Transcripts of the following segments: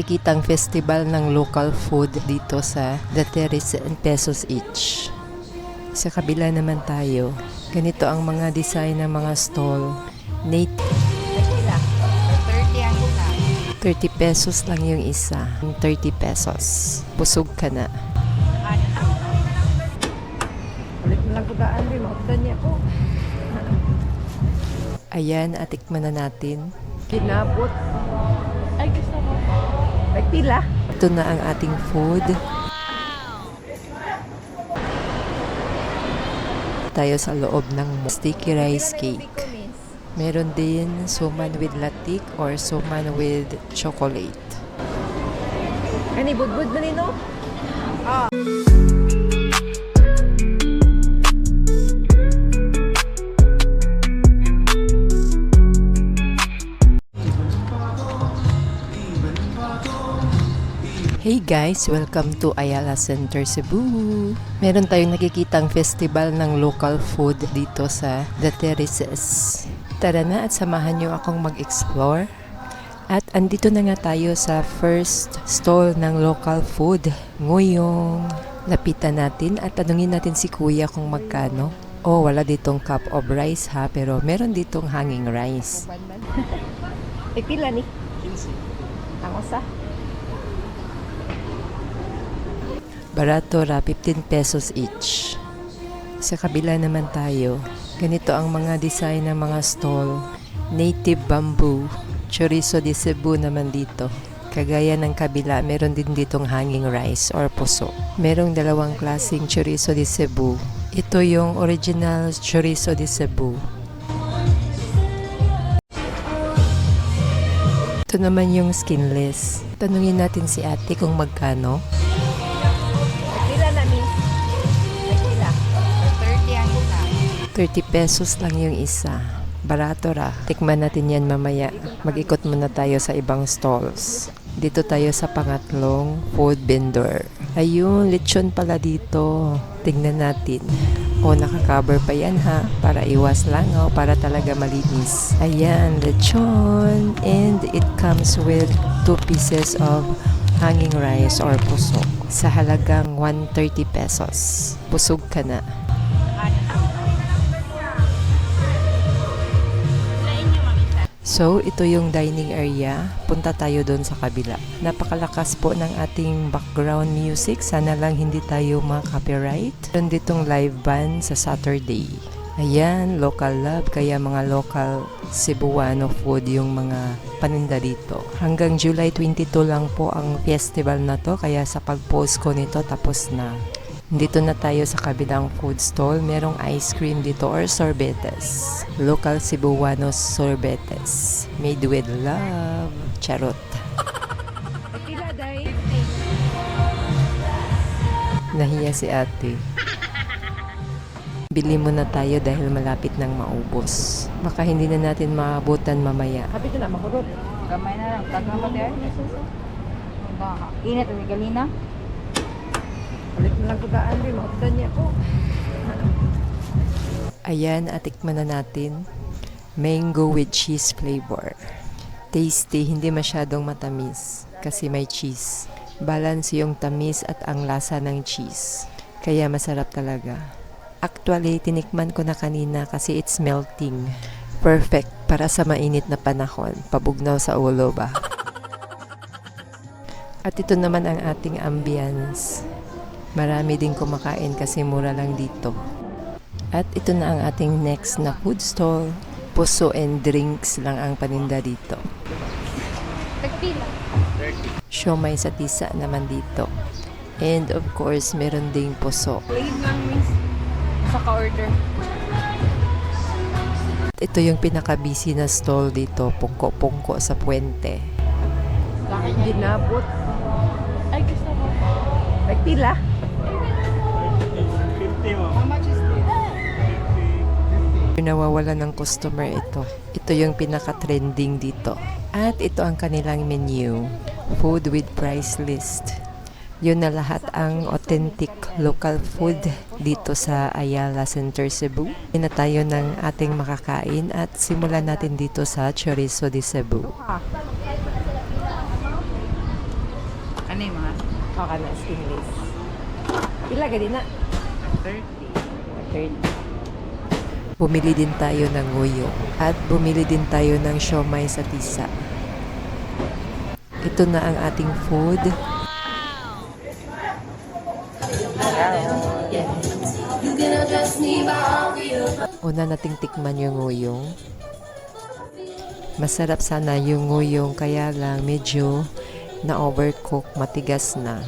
Kitang festival ng local food dito sa The Terrace and pesos each. Sa kabila naman tayo, ganito ang mga design ng mga stall. Native 30 pesos lang yung isa. 30 pesos. Busog ka na. Ulit mo lang ko daan, mahudan niya po. Ayan, atikman na natin. Kinabot. Ay, gusto mo. Ay, pila. Ito na ang ating food. Tayo sa loob ng sticky rice cake. Meron din suman with latik or suman with chocolate. Ani, budbud ba nino? Hey guys! Welcome to Ayala Center, Cebu! Meron tayong nakikitang festival ng local food dito sa The Terraces. Tara na at samahan nyo akong mag-explore. At andito na nga tayo sa first stall ng local food. Nguyong lapitan natin at tanungin natin si Kuya kung magkano. Oh, wala ditong cup of rice ha, pero meron ditong hanging rice. Ay, pila ni? 15. Ang usa? Barato ra, 15 pesos each. Sa kabila naman tayo, ganito ang mga design ng mga stall. Native bamboo, chorizo de Cebu naman dito. Kagaya ng kabila, meron din ditong hanging rice or puso. Merong dalawang klaseng chorizo de Cebu. Ito yung original chorizo de Cebu. Ito naman yung skinless. Tanungin natin si ate kung magkano. 30 pesos lang yung isa. Barato ra. Tikman natin yan mamaya. Mag-ikot muna tayo sa ibang stalls. Dito tayo sa pangatlong food vendor. Ayun, lechon pala dito. Tingnan natin. O, naka-cover pa yan ha. Para iwas langaw, para talaga malinis. Ayan, lechon. And it comes with 2 pieces of hanging rice or puso. Sa halagang 130 pesos. Busog ka na. So, ito yung dining area. Punta tayo doon sa kabila. Napakalakas po ng ating background music. Sana lang hindi tayo ma-copyright. Meron ditong live band sa Saturday. Ayan, local love. Kaya mga local Cebuano food yung mga paninda dito. Hanggang July 22 lang po ang festival na to. Kaya sa pag-post ko nito, tapos na. Dito na tayo sa kabilang food stall. Merong ice cream dito or sorbetes. Local Cebuano sorbetes. Made with love. Charot. Nahiya si ate. Bili muna tayo dahil malapit nang maubos. Baka hindi na natin maabutan mamaya. Happy na, makurot. Gamay na lang. Tagang ba tayo? Init ang galina. Ulit mo lang ko daan, mahudan niya po. Ayan, atikman na natin. Mango with cheese flavor. Tasty, hindi masyadong matamis kasi may cheese. Balance yung tamis at ang lasa ng cheese. Kaya masarap talaga. Actually, tinikman ko na kanina kasi it's melting. Perfect para sa mainit na panahon. Pabugnaw sa ulo ba? At ito naman ang ating ambience. Marami din kumakain kasi mura lang dito. At ito na ang ating next na food stall. Puso and drinks lang ang paninda dito. Siomay sa tisa naman dito. And of course, meron ding puso. Plain lang, miss. Sa ka-order. Ito yung pinaka-busy na stall dito. Pungko-pungko sa puwente. Ginabot. Ay, gusto mo. Ay, pila. How much is this? Nawawala ng customer ito. Ito yung pinaka-trending dito. At ito ang kanilang menu. Food with price list. Yun na lahat ang authentic local food dito sa Ayala Center, Cebu. Ina tayo ng ating makakain at simulan natin dito sa chorizo de Cebu. Ano yung mga? Baka na stainless. Pila gadi na? 30. 30. Bumili din tayo ng nguyong at bumili din tayo ng siomai sa tisa. Ito na ang ating food. Una nating tikman yung nguyong. Masarap sana yung nguyong kaya lang medyo na-overcook, matigas na.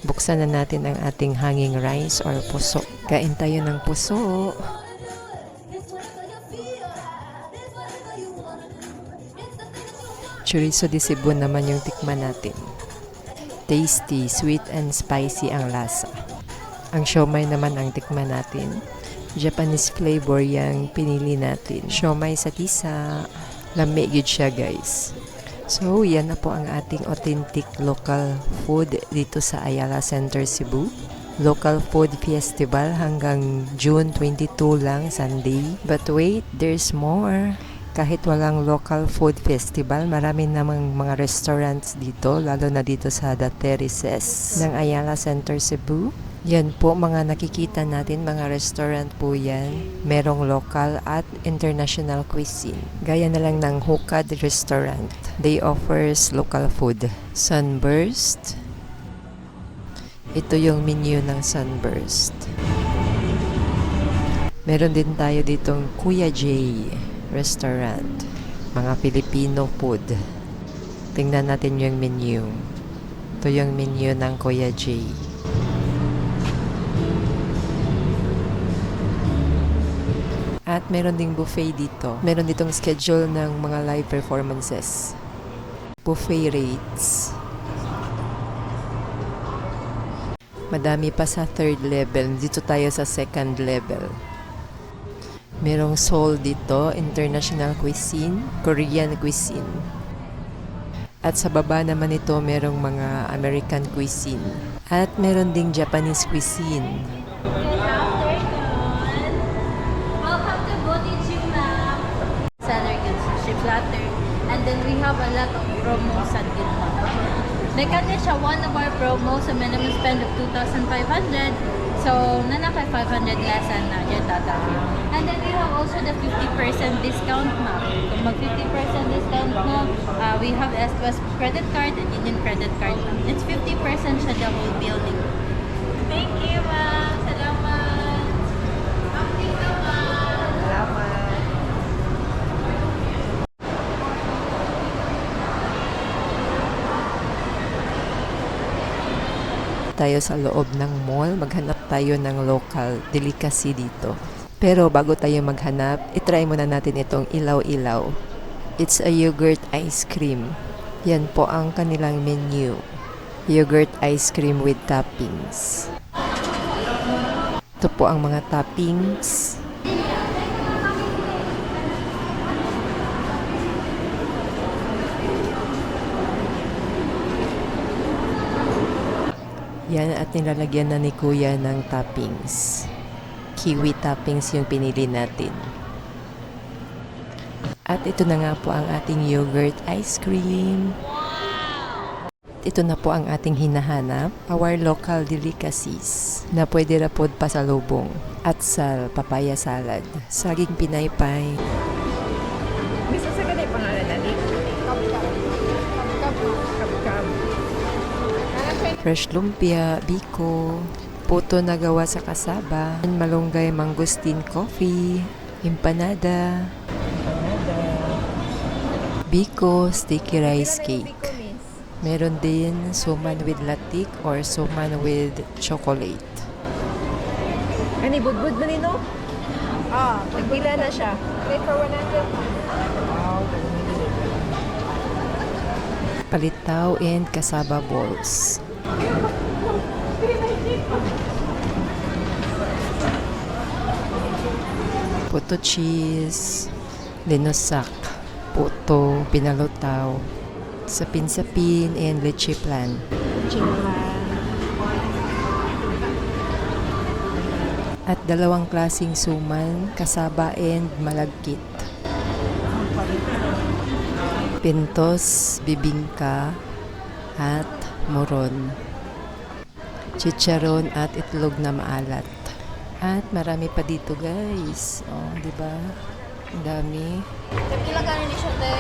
Buksan na natin ang ating hanging rice or puso. Kain tayo ng puso. Chorizo de Cebu naman yung tikman natin. Tasty, sweet and spicy ang lasa. Ang siomai naman ang tikman natin. Japanese flavor yung pinili natin. Siomai sa tisa. Lami gid siya guys. So, yan na po ang ating authentic local food dito sa Ayala Center, Cebu. Local Food Festival hanggang June 22 lang, Sunday. But wait, there's more. Kahit walang local food festival, marami namang mga restaurants dito, lalo na dito sa The Terraces ng Ayala Center, Cebu. Yan po, mga nakikita natin, mga restaurant po yan. Merong local at international cuisine. Gaya na lang ng Hukad Restaurant. They offers local food. Sunburst. Ito yung menu ng Sunburst. Meron din tayo ditong Kuya J Restaurant. Mga Filipino food. Tingnan natin yung menu. Ito yung menu ng Kuya J. At meron ding buffet dito. Meron ditong schedule ng mga live performances. Buffet rates. Madami pa sa third level. Dito tayo sa second level. Merong Seoul dito, international cuisine, Korean cuisine. At sa baba naman ito, merong mga American cuisine. At meron ding Japanese cuisine. Platter. And then we have a lot of promos at Gitna. Like ano siya, one of our promos, a minimum spend of 2,500. So, nanaka 500 less na dyan tatawin. And then we have also the 50% discount na. Kung mag 50% discount na, we have SPAS credit card and Indian credit card na. It's 50% siya the whole building. Thank you, ma'am. Salamat. Thank you, ma'am. Salamat. Tayo sa loob ng mall, maghanap tayo ng local delicacy dito. Pero bago tayo maghanap, itry muna natin itong ilaw-ilaw. It's a yogurt ice cream. Yan po ang kanilang menu. Yogurt ice cream with toppings. Ito po ang mga toppings. Yan at nilalagyan na ni Kuya ng toppings. Kiwi toppings yung pinili natin. At ito na nga po ang ating yogurt ice cream. Ito na po ang ating hinahanap. Our local delicacies na pwede rapod pa sa lubong. Atsal, papaya salad, saging pinaypay. Bisa sa ganit pangalan na ni? Fresh lumpia, biko, puto na gawa sa kasaba, malunggay mangustin coffee, empanada, biko, sticky rice cake. Meron din suman with latik or suman with chocolate. Ani, budbud ba nino? Pagpila na siya. Wait for 100. Wow, Palitaw and kasaba balls. Puto cheese, linosak, puto, pinalutaw, sapin-sapin, and leche plan. At dalawang klasing suman, kasaba and malagkit. Pintos, bibingka, at moron. Chicharon at itlog na maalat. At marami pa dito guys. Oh, di ba? Ang dami. Kapila ka ni siya, te?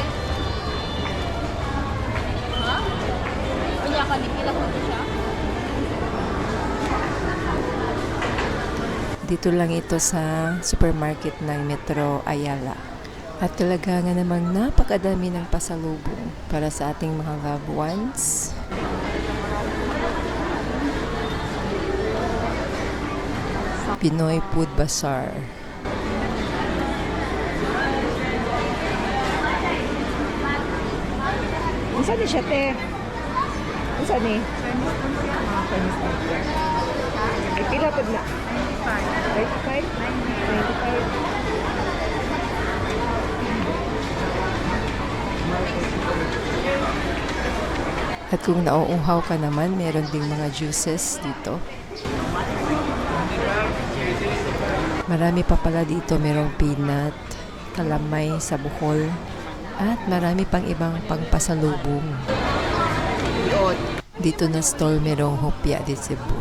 Ha? Kanya ka ni pila ko siya? Dito lang ito sa supermarket ng Metro Ayala. At talaga nga namang napakadami ng pasalubong para sa ating mga loved ones. Pinoy Food Bazaar. Isa ni siya, te. Isa ni? Chinese tempura. Ay, pila po na? 35? 95? At kung nauuhaw ka naman, meron ding mga juices dito. Marami pa pala dito. Merong peanut, kalamay sa buhol, at marami pang ibang pangpasalubong. Dito na stall merong hopya de Cebu.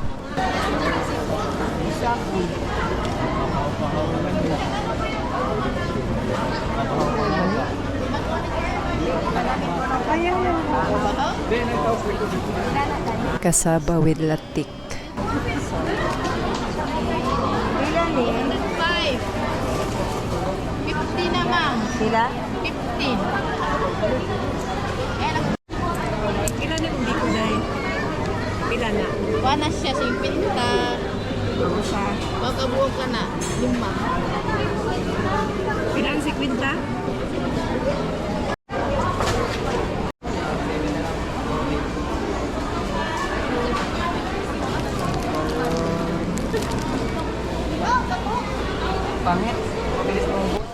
Kasaba with latik. Pila ni? 5. 50 na, ma'am. Pila? 15. Pila ni hindi ko dahil? Pila na? Wana siya, 50. Isa. Pagkabuo ka na, 5. Pila ang 50?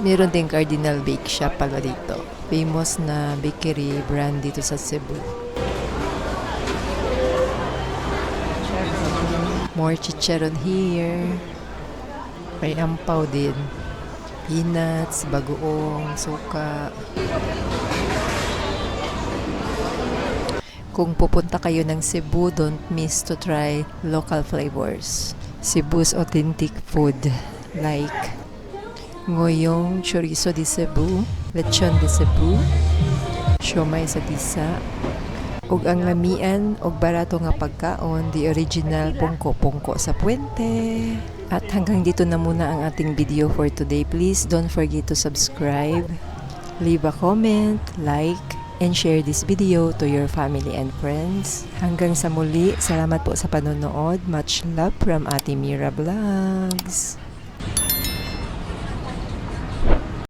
Meron ding Cardinal Bake Shop pala dito. Famous na bakery brand dito sa Cebu. More chicharon here. May ampaw din. Peanuts, bagoong, suka. Kung pupunta kayo ng Cebu, don't miss to try local flavors. Cebu's authentic food like ngoyong chorizo de Cebu, lechon de Cebu, siomay sa tisa, ug ang lamian og barato nga pagkaon, the original pungko-pungko sa puwente. At hanggang dito na muna ang ating video for today. Please don't forget to subscribe, leave a comment, like, and share this video to your family and friends. Hanggang sa muli, salamat po sa panonood. Much love from Ate Mira Vlogs.